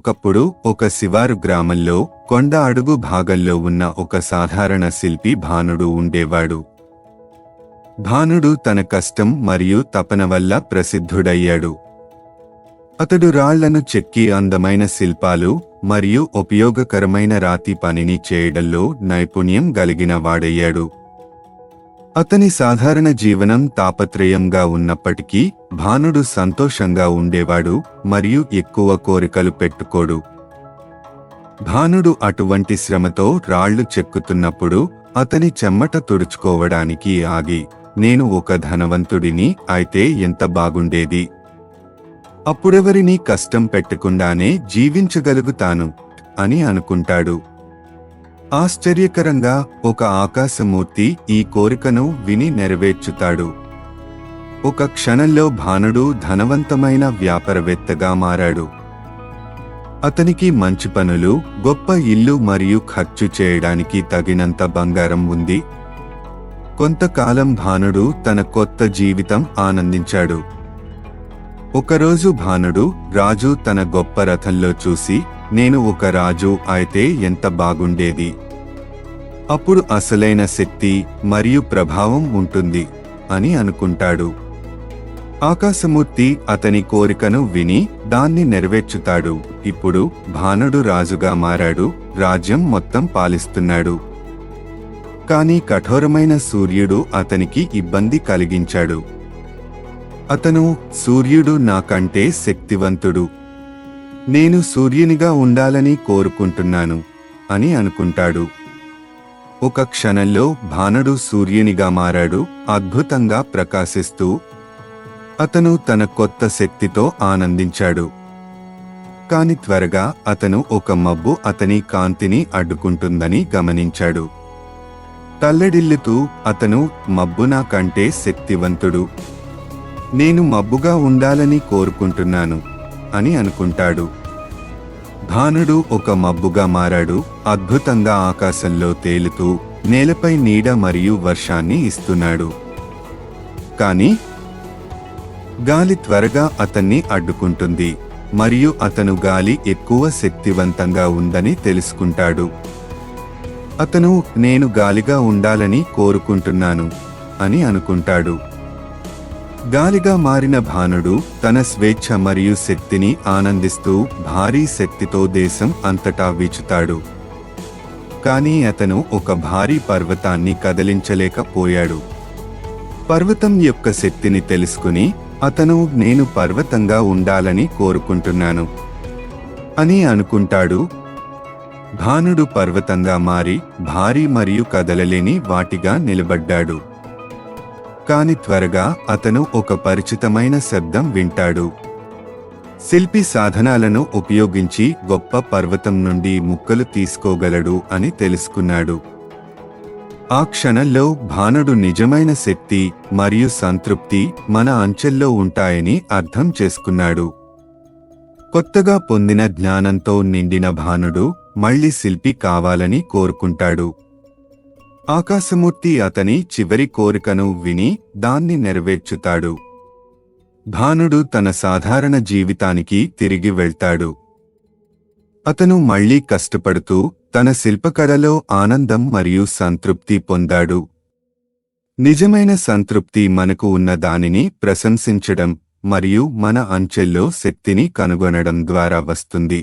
ఒకప్పుడు ఒక శివారు గ్రామంలో కొండ అడుగు భాగంలో ఉన్న ఒక సాధారణ శిల్పి భానుడు ఉండేవాడు. భానుడు తన కష్టం మరియు తపన వల్ల ప్రసిద్ధుడయ్యాడు. అతడు రాళ్లను చెక్కి అందమైన శిల్పాలు మరియు ఉపయోగకరమైన రాతి పనిని చేయడంలో నైపుణ్యం కలిగిన వాడయ్యాడు. అతని సాధారణ జీవనం తాపత్రయంగా ఉన్నప్పటికీ భానుడు సంతోషంగా ఉండేవాడు మరియు ఎక్కువ కోరికలు పెట్టుకోడు. భానుడు అటువంటి శ్రమతో రాళ్లు చెక్కుతున్నప్పుడు అతని చెమ్మట తుడుచుకోవడానికి ఆగి, నేను ఒక ధనవంతుడిని అయితే ఎంత బాగుండేది, అప్పుడెవరినీ కష్టం పెట్టకుండానే జీవించగలుగుతాను అని అనుకుంటాడు. ఆశ్చర్యకరంగా ఒక ఆకాశమూర్తి ఈ కోరికను విని నెరవేర్చుతాడు. ఒక క్షణంలో భానుడు ధనవంతమైన వ్యాపారవేత్తగా మారాడు. అతనికి మంచి పనులు, గొప్ప ఇల్లు మరియు ఖర్చు చేయడానికి తగినంత బంగారం ఉంది. కొంతకాలం భానుడు తన కొత్త జీవితం ఆనందించాడు. ఒకరోజు భానుడు రాజు తన గొప్ప రథంలో చూసి, నేను ఒక రాజు అయితే ఎంత బాగుండేది, అప్పుడు అసలైన శక్తి మరియు ప్రభావం ఉంటుంది అని అనుకుంటాడు. ఆకాశమూర్తి అతని కోరికను విని దాన్ని నెరవేర్చుతాడు. ఇప్పుడు భానుడు రాజుగా మారాడు, రాజ్యం మొత్తం పాలిస్తున్నాడు. కానీ కఠోరమైన సూర్యుడు అతనికి ఇబ్బంది కలిగించాడు. అతను, సూర్యుడు నాకంటే శక్తివంతుడు, నేను సూర్యునిగా ఉండాలని కోరుకుంటున్నాను అని అనుకుంటాడు. ఒక క్షణంలో భానుడు సూర్యునిగా మారాడు, అద్భుతంగా ప్రకాశిస్తూ. అతను తన కొత్త శక్తితో ఆనందించాడు. కాని త్వరగా అతను ఒక మబ్బు అతని కాంతిని అడ్డుకుంటుందని గమనించాడు. తల్లడిల్లుతూ అతను, మబ్బు నాకంటే శక్తివంతుడు, నేను మబ్బుగా ఉండాలని కోరుకుంటున్నాను అని అనుకుంటాడు. భానుడు ఒక మబ్బుగా మారాడు, అద్భుతంగా ఆకాశంలో తేలుతూ నేలపై నీడ మరియు వర్షాన్ని ఇస్తున్నాడు. కాని గాలి త్వరగా అతన్ని అడ్డుకుంటుంది మరియు అతను గాలి ఎక్కువ శక్తివంతంగా ఉందని తెలుసుకుంటాడు. అతను, నేను గాలిగా ఉండాలని కోరుకుంటున్నాను అని అనుకుంటాడు. గాలిగా మారిన భానుడు తన స్వేచ్ఛ మరియు శక్తిని ఆనందిస్తూ భారీ శక్తితో దేశం అంతటా వీచుతాడు. కానీ అతను ఒక భారీ పర్వతాన్ని కదిలించలేకపోయాడు. పర్వతం యొక్క శక్తిని తెలుసుకుని అతను, నేను పర్వతంగా ఉండాలని కోరుకుంటున్నాను అని అనుకుంటాడు. భానుడు పర్వతంగా మారి భారీ మరియు కదలలేని వాటిగా నిలబడ్డాడు. కాని త్వరగా అతను ఒక పరిచితమైన శబ్దం వింటాడు. శిల్పి సాధనాలను ఉపయోగించి గొప్ప పర్వతం నుండి ముక్కలు తీసుకోగలడు అని తెలుసుకున్నాడు. ఆ క్షణంలో భానుడు నిజమైన శక్తి మరియు సంతృప్తి మన అంచెల్లో ఉంటాయని అర్థం చేసుకున్నాడు. కొత్తగా పొందిన జ్ఞానంతో నిండిన భానుడు మళ్లీ శిల్పి కావాలని కోరుకుంటాడు. ఆకాశమూర్తి అతని చివరి కోరికను విని దాన్ని నెరవేర్చుతాడు. భానుడు తన సాధారణ జీవితానికి తిరిగి వెళ్తాడు. అతను మళ్లీ కష్టపడుతూ తన శిల్పకళలో ఆనందం మరియు సంతృప్తి పొందాడు. నిజమైన సంతృప్తి మనకు ఉన్న దానిని ప్రశంసించడం మరియు మన అంచెల్లో శక్తిని కనుగొనడం ద్వారా వస్తుంది.